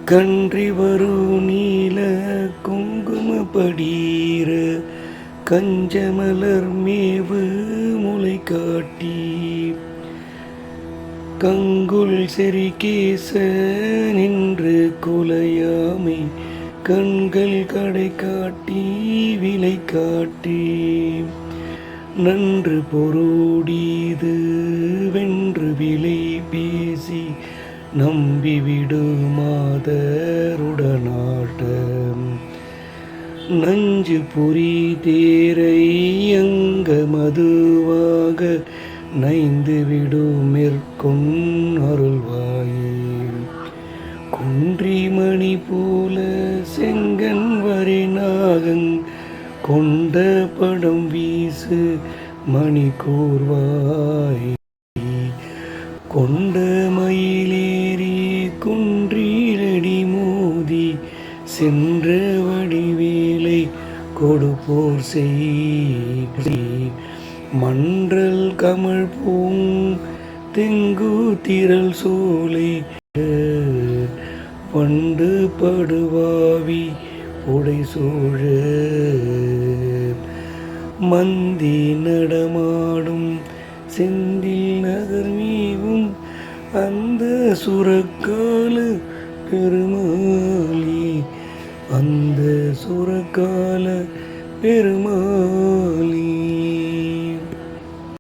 கன்றி வரும் நீல குங்கும படிர கஞ்சமலர் மேவு முளை காட்டி கங்குல் செறிகேச நின்று குலையாமை கண்கள் கடை காட்டி விலை காட்டி நன்று பொருடீது வென்று விலை பேசி நம்பிவிடுமாதருடனாட்ட நஞ்சு புரி தேரை அங்க மதுவாக நைந்து விடுமெற்கொன் அருள்வாயே குன்றி மணி போல செங்கன் வரை நாகங் கொண்ட படம் வீசு மணி கூர்வாய் கொண்ட மயிலேறி குன்றிலடி மோதி சென்ற வடிவேலை கொடுப்போர் செய் மன்றல் கமழ் பூங் தெங்கு திரள் சோலை பண்டு படுவாவி உடை சோழ மந்தி நடமாடும் செந்தில் நகர் மீவும் அந்த சுரக்கால பெருமாளி அந்த சுரக்கால பெருமாளி.